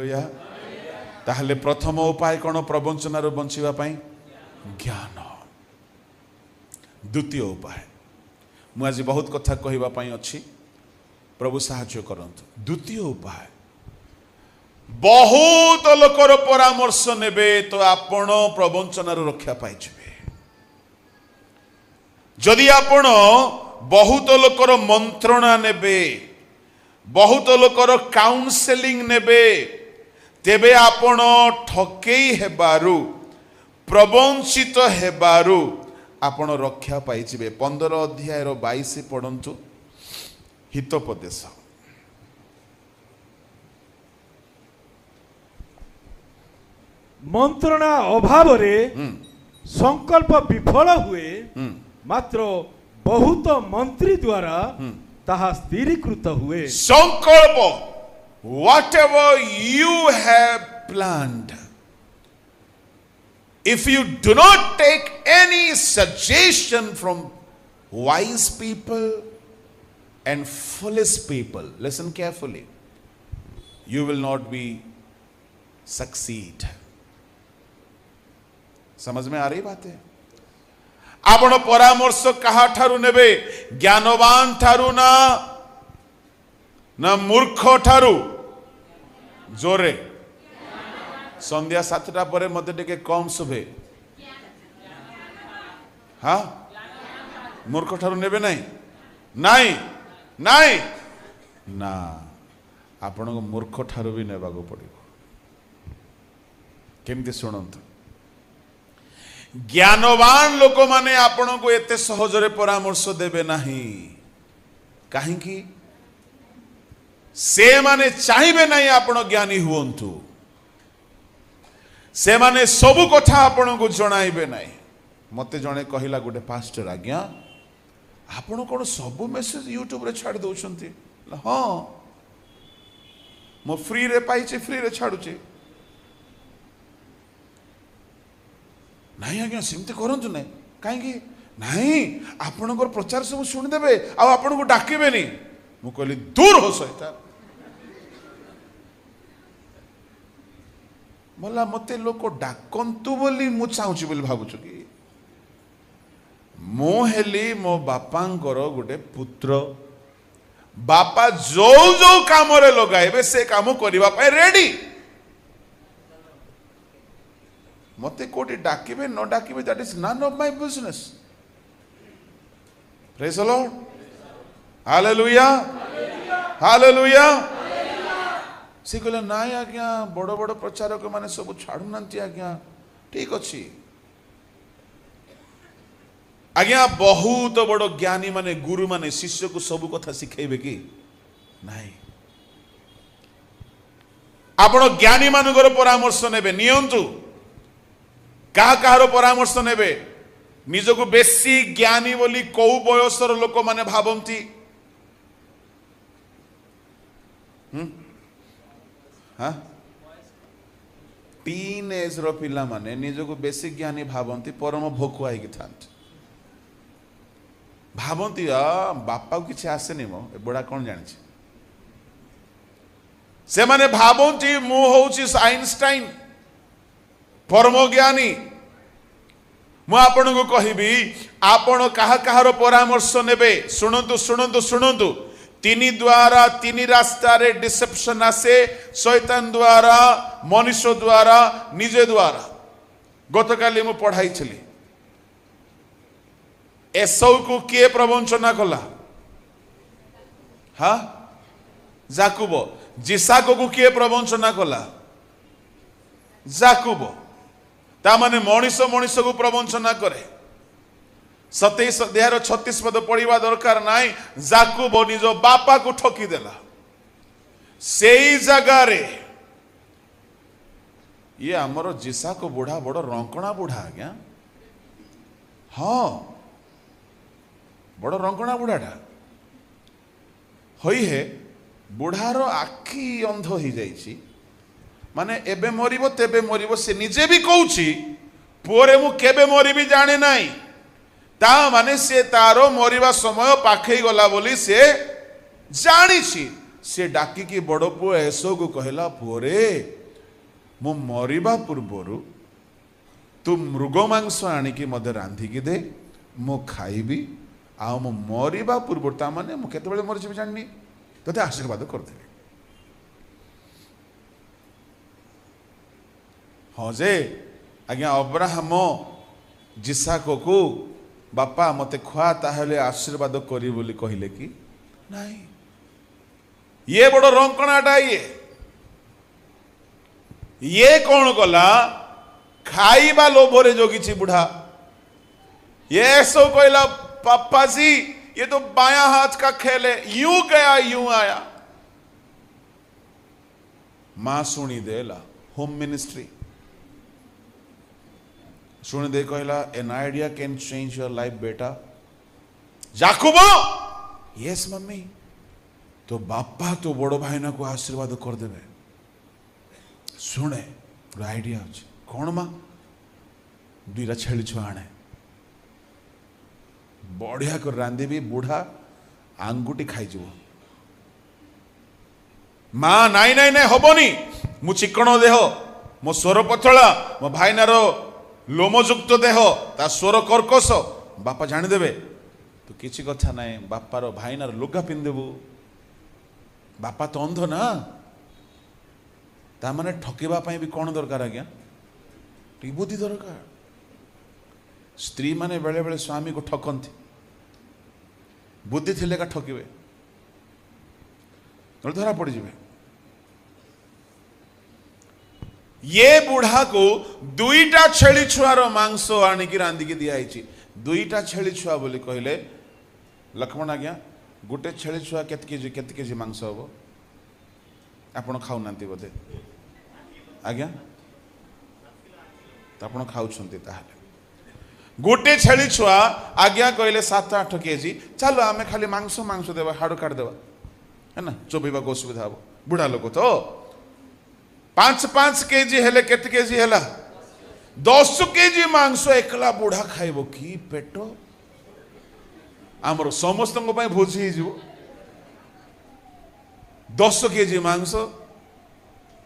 ताहले प्रथम उपाय कौन प्रवंचनार बंचिबा पई ज्ञान। द्वितीय उपाय मु आज बहुत कथा कहवा पई अछि, प्रभु साहाय्य करंतु। द्वितीय उपाय बहुत लोकर परामर्श नेबे तो आपण प्रवंचनार रक्षा पाइबे। जदि आपण बहुत लोकर मंत्रणा नेबे, बहुत लोकर काउंसेलिंग नेबे, तेबे आपण ठकेई हेबारु प्रवंचित हेबारु आपण रक्षा पाइबे। 15 अध्याय 22 पढ़ंतु हितोपदेश। मंत्रणा अभाव रे संकल्प विफल हुए, मात्र बहुत मंत्री द्वारा ताहा स्थिरीकृत हुए। संकल्प, whatever you have planned, if you do not take any suggestion from wise people and foolish people, listen carefully, you will not be succeed. समझ में आ रही बात है? आपण परामर्श कहा ठारू नेबे? ज्ञानवान ठारू ना मूर्ख ठारू? जोरे संध्या 7टा पर मते टिके कम सुबे। हाँ, मूर्ख ठारू नेबे नहीं? नहीं नहीं ना, आपण को मूर्ख ठारू भी नेबा को पड़िबो। केमती सुनंतु, ज्ञानवान लोक माने आपण को एते सहजरे परामर्श देबे नहीं। काहेकि से माने चाहिबे नहीं आपण ज्ञानी हुवंतु। से माने सबु कथा आपण को जणाइबे नहीं। मते जणे कहिला गोटे पास्टर, आज्ञा आपण कोन सबु मेसेज यूट्यूब रे छाड़ दउछंती? हां, मो फ्री रे पाइचे, फ्री रे छाडुचे। नहीं आज्ञा सेमती करंतु नहीं। काहेकि नहीं, आपणकर प्रचार सब शुणिदेवे आपण को डाकेबे नहीं। मु कहली दूर हो शैतान। मला मते लोक डाकंतु बोली मु चाहूची बोली भाबुछु कि मु हेली मो बापांकर गोटे पुत्र। बापा जो जो काम रे लगाइबे से काम करिबा पय रेडी। मते कोटी डाकिबे न डाकिबे, that is none of my business. Praise the Lord, hallelujah hallelujah. से कहले नाई आज्ञा, बड़ बड़ प्रचारक माने सब छाड़ू नांती आज्ञा। ठीक अछि आज्ञा, बहुत बड़ ज्ञानी माने गुरु माने शिष्य को सब कथा सिखाइबे कि नाही? आपण ज्ञानी मानकर परामर्श नेबे, नियंतु। कहार परामर्श नेबे? निजको बेसी ज्ञानी बोली कौ बयसर लोक माने भावंती? हाँ, टीन एज रो पिला माने निजको बेसी ज्ञानी भावंती, परम भोकुआ कि थांत भावंती। बापा को किसी आसेनी, मो बुढ़ा कौन जानी? से माने भावंती मु होउची आइनस्टाइन, परम ज्ञानी। मु आपण को कहिबी, आपण कहार परामर्श नेबे? सुनंतु सुनंतु सुनंतु। तीनी द्वारा, तीनी रास्ता रे डिसेप्शन आसे, शैतान द्वारा, मनुष्य द्वारा, निजे द्वारा। गतकाली मु पढ़ाई छली, एसौ को किए प्रवंचना कला? हाँ, जाकुब। जिसाको को किए प्रवंचना कला? जाकुब। ता माने मनुष्य मनुष्य को प्रवंचना करे। 27 अध्याय 36 पद पढ़िबा दरकार नाई। जाकुब निज बापा को ठकी देला। सेई जगह रे ये हमरो जिसा को बुढ़ा बड़ रंकणा बुढ़ा आज्ञा। हाँ, बड़ रंकणा बुढ़ाटा होई है। बुढ़ार आखि अंध हो जाइछि, माने एबे मरिबो तेबे मरिबो। से निजे भी कहूछि, पुओरे मु केबे मरिबी जाने नाही। ता माने से तारो मरिबा समय पाखई गला बोली से जानिछि। से डाकिकी बड़ पुओ एसो को कहला पुओरे मु मरिबा पूर्वरु तू मृग मांस आनिकी मते रांधिकी दे मु खाइबी आ मु मरिबा पूर्व ता माने मु केतेबेले मरि जेबी जाननी तते आशीर्वाद कर देबी। हाँ जे आज्ञा अब्राहम जिसाको को बापा मते खुआ ताहले आशीर्वाद करी बोली कहले कि नहीं। ये बड़ रंकणाटा ये कौन कला खाइबा लोभरे जोगी बुढ़ा ये सो कहला पापा जी ये तो बाया हाथ का खेल है, यूं गया यूं आया। मां सुनी देला होम मिनिस्ट्री सुनी दे कहला an idea can change your life बेटा। जाकुबो यस मम्मी तो बापा तो बड़ भाई ना को आशीर्वाद कर देवे। सुने आइडिया अच्छे कौन माँ दुईटा छेली छुआ आने बढ़िया कर रांधेबी बुढ़ा आंगुठी खाईज। माँ नाई नाई नाई हबनी मु चिकण देह मो स्वर पतला मो भाईनार लोमयुक्त देह ता स्वर कर्कश बापा जानीदेवे तो किसी कथा ना बापार भाईनार लुगा पिंधेबू बापा तो अंध ना ता माने ठकिबा पाई भी कौन दरकार आज्ञा टी बुद्धि दरकार। स्त्री माने बेले बेले स्वामी को ठकंती बुद्धि थिले का ठकिबे धरा पड़ जाए। ये बुढ़ा को दुईटा छेली छुआर मांस आनिकी रांधिकी दिखाई। दुईटा छेली छुआ बोली कहले लक्ष्मण आज्ञा गोटे छेली छुआ केते केजी मांस हम आपण खाऊना बोधे आज्ञा तो आप खाऊंट ताहले गोटे छेली छुआ आज्ञा कहले 7-8 केजी चलो आमे खाली मांस मांस देवा हाड़ काट देवा है ना चोबीबा को असुविधा हम बुढ़ा लोक तो 5-5 केजी हेले केते केजी हेला 10 केजी मांस एकला बुढ़ा खाइबो की पेट आमर समस्त भोजी हो 10 केजी मांस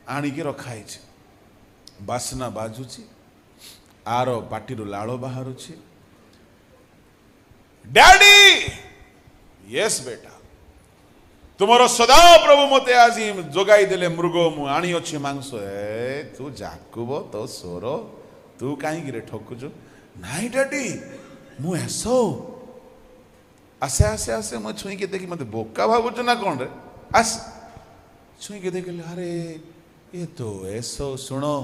आणिकी रखाई बासना बाजुची आर पाटी लाल बाहरुची। डैडी यस बेटा तुमर सदा प्रभु मते आज जोगाई देले मृग मु आनी अच्छी मांस ए तू जाकुब तो सोर तू कहीं रे ठकुचु नाई डैडी मु एसो आसे आसे आसे मु छुई के देखी मते बोका भाबुच ना कौन रे आस छुई के देखले अरे ये तो एसो सुनो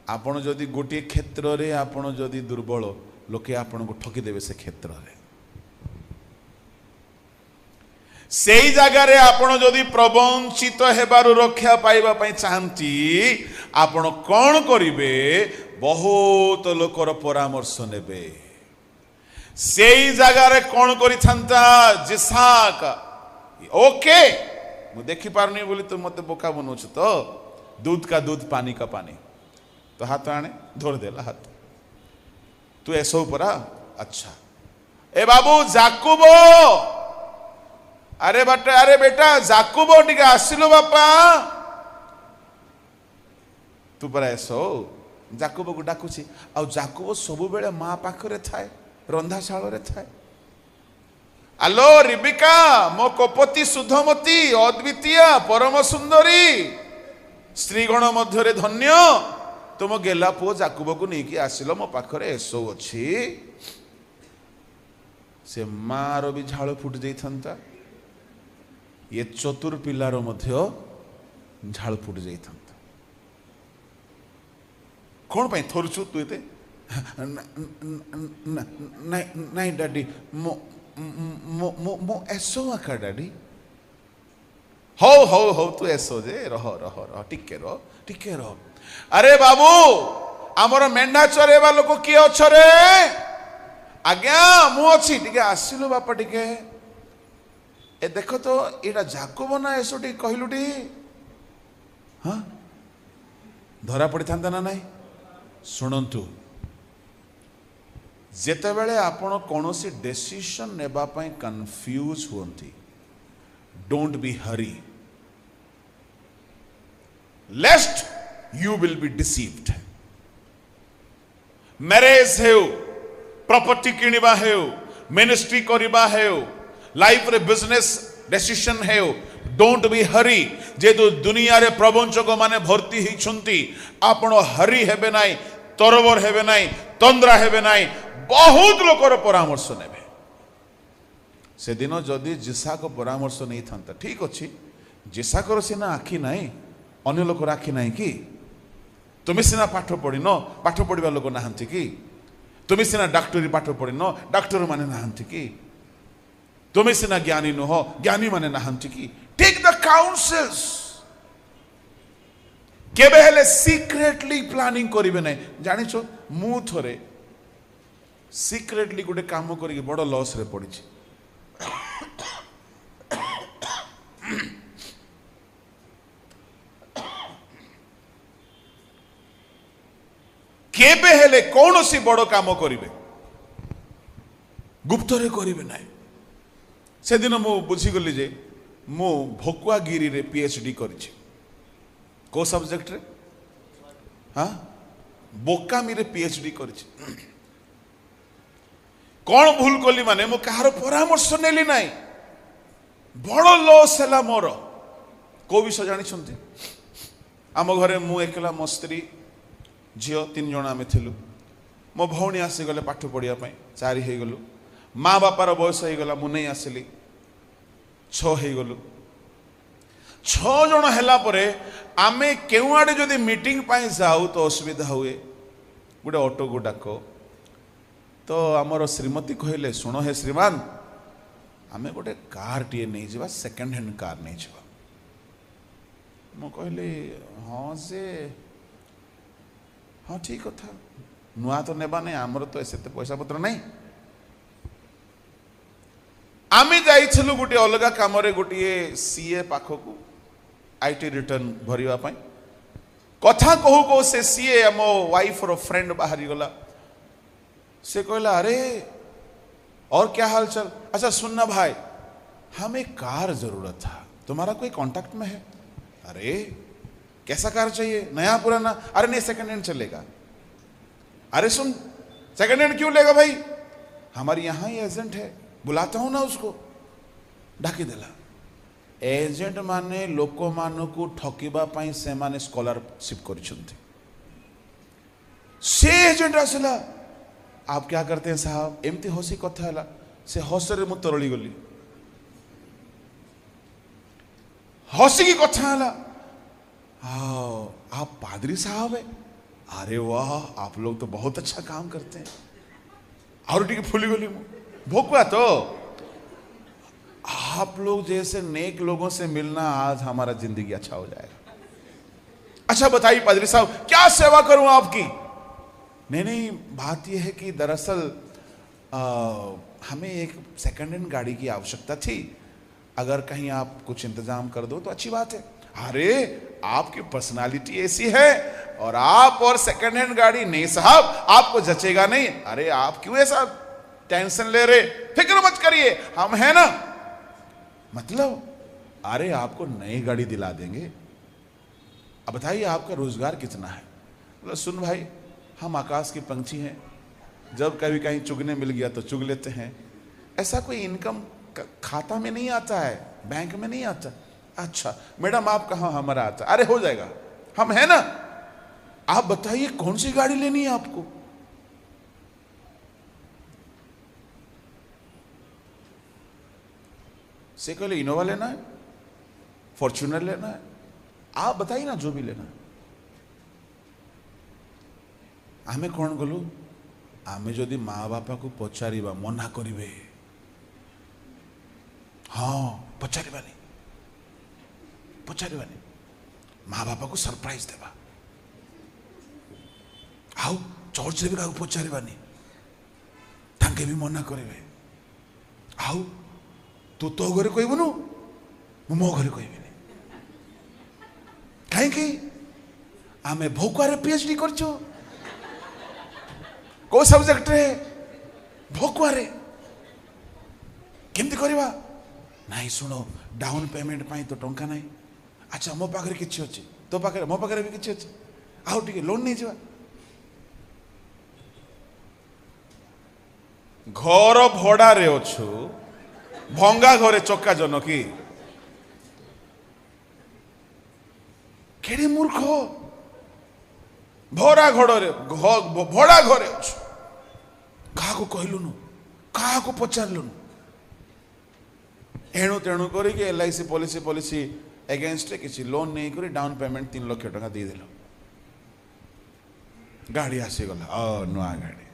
आपण जदि गोटे क्षेत्र रे आपण जदि दुर्बल लोके आपण को ठकी देवे से क्षेत्र रे सेई जगह रे आपण जदि प्रवंचित हेबारु रक्षा पाइबा पई चाहंती आपण कोन करिवे बहुत लोकर परामर्श नेबे। सेई जगह रे कोन करि थांता जिसाक ओके मु देखि पारनी बोली तो मते बोका बनोछ तो दूध का दूध पानी का पानी तो हाथ आने धोर देला हाथ तू ऐसो परा अच्छा ए बाबू जाकुबो अरे बट अरे बेटा जाकुबो टिके आसिलो बापा तू परा ऐसो जाकुबो को डाकुची आ जाकुबो सब बेले मां पाखरे थाए रंधाशाळ रे थाए। आलो रिबिका मो कपति सुधमती अद्वितीय परम सुंदरी स्त्रीगण मध्य धन्य तुम गेला पुओ जाकुब को नहीं आसिल मो पाखरे एसो अच्छी से मार भी झाड़ फुट जाता ये चतुर पिलार मध्य झाड़ फुट जाता कौन पाई थोरछु तू एते नहीं डैडी मो मो मो मो एसो आका डैडी हो हो हो तू एसो जे रह रह रह टिके रह अरे बाबू आमर मेंढा चरेबा लोक किए अछ रे आज्ञा मु अच्छी टिके आसिलु बापा टिके ए देख तो एटा जाकुब ना एसो टी कहलु टी हाँ धरा पड़ी था ना नहीं शुणु जेते बेले आपण कौन सी डिसीजन नेबा पई confuse होंती Don't be hurry, lest you will be deceived. Marriage हेउ, property किनिबा हेउ, ministry करिबा हेउ, life रे business decision हेउ, don't be hurry. जेतु दुनिया रे प्रबंचक माने भर्ती ही छुंती, आपण हरी हेबे नाई, तरबर हेबे नाई, तंद्रा हेबे नाई, बहुत लोकर परामर्श नेबे. से दिन जदि जिसा को परामर्श नहीं था ठीक अच्छी जिसाकर सीना आखि नाई अन्य लोक आखि नाई कि तुम सीना पाठ पढ़िन पाठ पढ़ा लोक नहांती कि तुम सीना डाक्टरी पाठ पढ़िन डाक्टर माने नहांती कि तुम सीना ज्ञानी नुह ज्ञानी माने नहांती कि टेक द काउंसल्स केबे हेले सीक्रेटली प्लानिंग करिवे नै जानिछो मु थरे सीक्रेटली गोटे काम करिके बड़ लॉस रे पड़िछि. केबे हेले कौन सी बड़ काम करिवे गुप्तरे करिवे ना. से दिन मु बुझीगली जे मु भकुआगिरी रे पीएचडी करिछि. को सब्जेक्ट रे? हाँ बोकामी रे पीएचडी करिछि. कौन भूल कली माने मु कहार परामर्श नेली नाई बड़ लॉस हैला मोर. को विषय जानी छंती आम घरे मु एकला मो स्त्री झियो 3 जण आमे थिलु. मो भौणी आसी गले पाठ पढ़िया पई 4 हे गलु. माँ बापार बयस हो गला मु नहीं आसिली 6 हे गलु. 6 जण हैला परे आमे केउ आडे जदी मीटिंग पाई जाऊ तो असुविधा हुए गोटे ऑटो को डाको. तो आमर श्रीमती कहले सुनो हे श्रीमान आमे गोटे कार टीए नहीं जावा सेकेंड हैंड कार नहीं जावा. मु कहले हाँ से हाँ ठीक कथा नुआ तो नेबा नहीं आमर तो ऐसे पैसा पत्र नहीं. आमे जाइछलु गोटे अलगा काम रे गोटे सीए पाखकू आईटी रिटर्न भरिवा पई. कथा कहू को से सीए मो वाइफ रो फ्रेंड बाहरी गला. से कहला अरे और क्या हाल चाल. अच्छा सुनना भाई हमें कार जरूरत था तुम्हारा कोई कांटेक्ट में है? अरे कैसा कार चाहिए नया पुराना? अरे नहीं सेकंड हैंड चलेगा. अरे सुन सेकंड हैंड क्यों लेगा भाई हमारे यहाँ ही एजेंट है बुलाता हूं ना उसको. डाकी देला. एजेंट माने लोक मानकू ठकिबा पई से माने स्कॉलरशिप करिसंती. से एजेंट आसला आप क्या करते हैं साहब एमती हसी कथा है से हसरे मु तरली गली. हसी की कथा है आप पादरी साहब है? अरे वाह आप लोग तो बहुत अच्छा काम करते हैं. और टी फुली गली मु भोकुआ. तो आप लोग जैसे नेक लोगों से मिलना आज हमारा जिंदगी अच्छा हो जाएगा. अच्छा बताइए पादरी साहब क्या सेवा करूं आपकी? नहीं बात यह है कि दरअसल हमें एक सेकंड हैंड गाड़ी की आवश्यकता थी. अगर कहीं आप कुछ इंतजाम कर दो तो अच्छी बात है. अरे आपकी पर्सनालिटी ऐसी है और आप और सेकंड हैंड गाड़ी नहीं साहब आपको जचेगा नहीं. अरे आप क्यों ऐसा टेंशन ले रहे? फिक्र मत करिए हम हैं ना. मतलब अरे आपको नई गाड़ी दिला देंगे. अब बताइए आपका रोजगार कितना है? मतलब सुन भाई हम आकाश के पंछी हैं जब कभी कहीं चुगने मिल गया तो चुग लेते हैं. ऐसा कोई इनकम खाता में नहीं आता है बैंक में नहीं आता. अच्छा मैडम आप कहाँ हमारा आता? अरे हो जाएगा हम है ना. आप बताइए कौन सी गाड़ी लेनी है आपको? से कहले इनोवा लेना है फॉर्च्यूनर लेना है. आप बताइए ना जो भी लेना है. आमे कौन गलु आमे जदि माँ बापा को पचारिबा मना करिवे. हाँ पचारिबानी माँ बापा को सरप्राइज देबा. आउ चर्च रे भी का पचारिबानी तांके भी मना करिवे. आउ तू तो घरे कहबुनु मो घरे कहबिनी. कहीं आमे भोकुआरे पीएचडी करछो. को सब्जेक्ट रे? भोकुआरे. केमती करवा? नहीं सुनो डाउन पेमेंट पाई तो टंका नहीं अच्छा मो पाखरे किछि अछि तो पाखरे मो पाखरे भी किछि अछि आउ टिके लोन नहीं जावा घर भड़ा रे अछु भंगा घरे चक्का जन की केड़े मूर्ख भरा घड़े भड़ा घरे अछु कहा को कहलुनु कहा को पचारलुनु एणु तेणु करी LIC पॉलिसी एगेंस्ट किसी लोन नहीं करी डाउन पेमेंट 3 लाख टका दे देलो गाड़ी आसी गला नुआ गाड़ी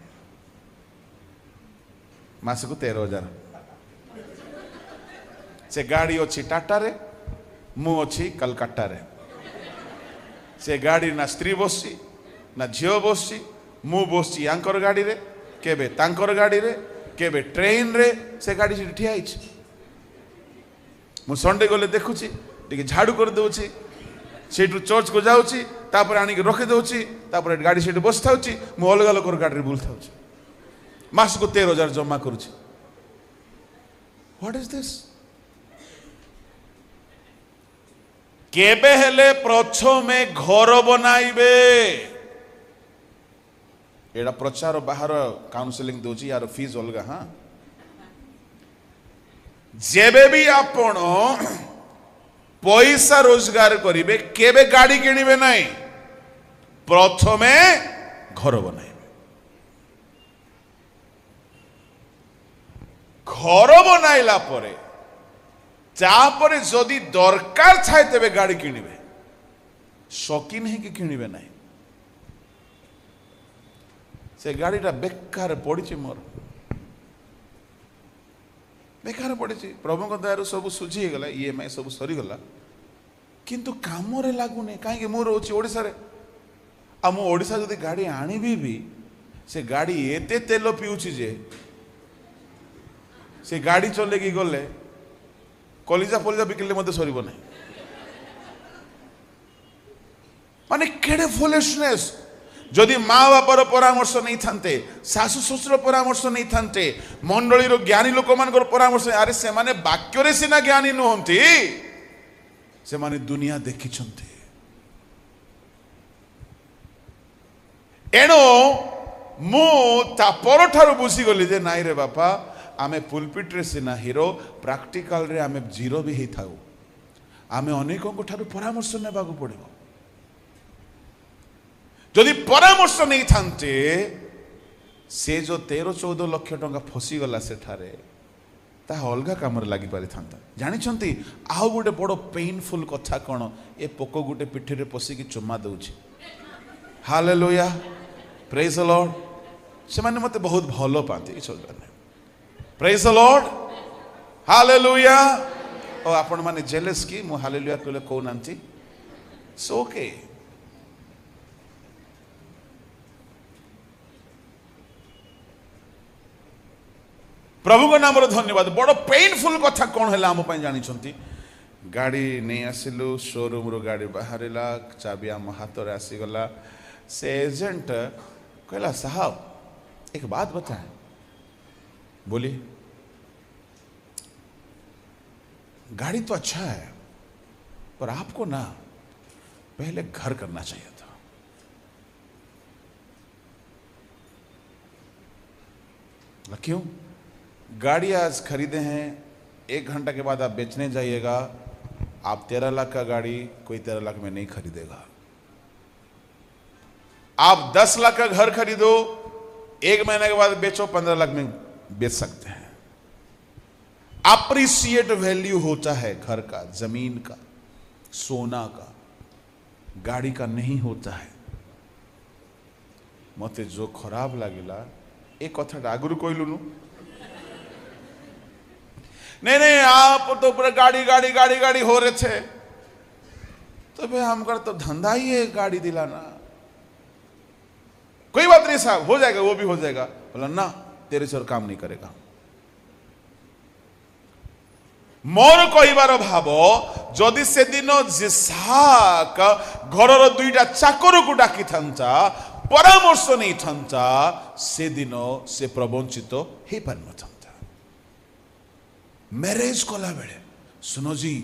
मास को 13,000 से गाड़ी अच्छी टाटा रे मु अच्छी कलकत्ता रे से गाड़ी ना स्त्री बसची ना झील बसची मु बसची यांकर गाड़ी रे केबे तांकर गाड़ी रे केबे ट्रेन रे से गाड़ी से ठिया आइछ मु संडे गले देखुची टिके झाड़ू कर दउची सेठु चर्च को जाउची तापर आनी के रखे दउची तापर गाड़ी सेठ बस थाउची मु अलग अलग गाड़ी रे बुल थाउची मास को 13,000 जमा करूची व्हाट इज दिस केबे हेले प्रथमे घर बनाइबे एड़ा प्रचार बाहर काउंसलिंग दोची यार फीस अलगा हाँ जेबे भी आपण पैसा रोजगार करिवे केबे गाड़ी किनिबे नहीं प्रथमे घर बनाइबे घर बनाइला परे तापरे जदि दरकार थाए तेबे गाड़ी किनिबे शौकीन है कि किनिबे नहीं से गाड़ीटा बेकार पड़ी मोर बेकार पड़ी प्रभु दयारू सब सुझी गला EMI सब सरीगला किंतु काम रे लागुने कहीं मु रोची ओडिसा रे आ मु ओडिसा जदि गाड़ी आनिबी भी से गाड़ी एते तेल पिउची जे से गाड़ी चलेगी गले कलिजा फलिजा बिकले मते सरीब नहीं माने केड़े फुलिशनेस जदि माँ बापर परामर्श नहीं थांते सासु ससुर परामर्श नहीं थांते मंडली ज्ञानी लोक मान परामर्श अरे से माने वाक्य रे सिना ज्ञानी नुहंती से माने दुनिया देखिछंती एणो मु ता परठारु बुझी गली जे नाई रे बापा आमे पुलपिट रे सिना हीरो प्रैक्टिकल रे आमे जीरो भी ही थाउ आमे अनेकों को ठारु परामर्श नेबा को पड़िबो जदि परामर्श नहीं थांते से जो 13-14 लाख टंका फसी गला सेठारे ता अलगा काम रे लागि पारि थांता जानि छंती आउ गोटे बड़ पेनफुल कथा कोन ए पोको गोटे पिठी रे पसी की चुम्मा दउछि हालेलुया प्रेज द लॉर्ड से माने मते बहुत भलो पाती छोड़ने प्रेज द लॉर्ड हालेलुया ओ आपण माने जेलस की मु हालेलुया कहले को नांती सो ओके प्रभु को नाम धन्यवाद बड़ पेनफुल कथा कौन है आम जानी गाड़ी नहीं आसिलु शोरूम रो गाड़ी बाहर चाबी आम हाथ में आसीगला से एजेंट कहला साहब एक बात बताएं बोली गाड़ी तो अच्छा है पर आपको ना पहले घर करना चाहिए था क्यों गाड़ी आज खरीदे हैं 1 घंटा के बाद आप बेचने जाइएगा आप 13 लाख का गाड़ी कोई 13 लाख में नहीं खरीदेगा आप 10 लाख का घर खरीदो 1 महीने के बाद बेचो 15 लाख में बेच सकते हैं अप्रिशिएट वैल्यू होता है घर का जमीन का सोना का गाड़ी का नहीं होता है मते जो खराब लगिला एक कथा आगुरी कहलुनु नहीं आप तो पूरा गाड़ी गाड़ी गाड़ी गाड़ी हो रहे थे तो भाई हमका तो धंधा ही है गाड़ी दिलाना कोई बात नहीं साहब हो जाएगा वो भी हो जाएगा बोला ना तेरे से और काम नहीं करेगा मोर कहबार भाव जदि से दिन जिसाक घर 2टा चाकर को डाकी था परामर्श नहीं था से दिन से प्रवंचित हो पार न था मैरेज कला बेले सुनो जी,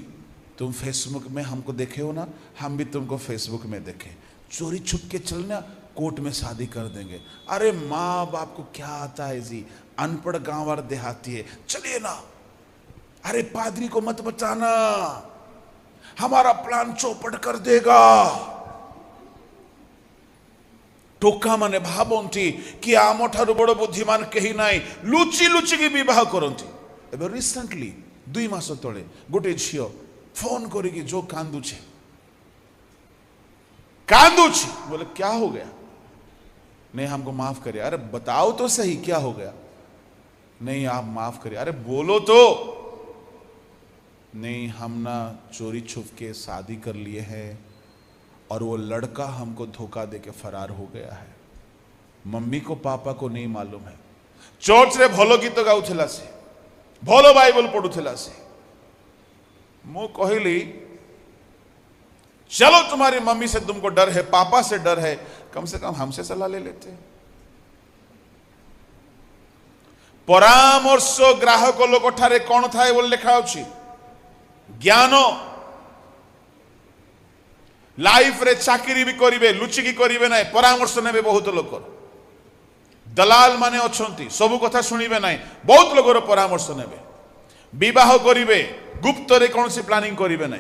तुम फेसबुक में हमको देखे हो ना, हम भी तुमको फेसबुक में देखे, चोरी छुप के चलना, कोर्ट में शादी कर देंगे। अरे माँ बाप को क्या आता है जी, अनपढ़ गांव वाला देहाती है, चलिए ना। अरे पादरी को मत बचाना, हमारा प्लान चौपट कर देगा। टोका माने भावती कि आम ठारू बड़ बुद्धिमान कहीं नाई, लुचि लुचि की विवाह करती। एबे रिसेंटली 2 मास तले गोटे झियो फोन करिकी जो कांदुछे बोले क्या हो गया? नहीं हमको माफ करिए। अरे बताओ तो सही क्या हो गया? नहीं आप माफ करिए। अरे बोलो तो। नहीं हम ना चोरी छुप के शादी कर लिए हैं और वो लड़का हमको धोखा देके फरार हो गया है, मम्मी को पापा को नहीं मालूम है। चर्च रे भलो गीत गाउथिला से, भलो बाइबल पढ़ुथिला से। मु कहली चलो तुम्हारी मम्मी से तुमको डर है, पापा से डर है, कम से कम हमसे सलाह ले लेते। परामर्श ग्राहक लोक ठारे कौन थाए बोल लिखा अछि? ज्ञान। लाइफ रे चाकरी भी करिवे, लुचिकी करिवे ना, परामर्श नेबे। बहुत लोक दलाल माने अछंती, सब कथा सुनिबे ना, बहुत लोकर परामर्श नेबे। विवाह करिवे, गुप्त रे कौन सी प्लानिंग करिवे ना।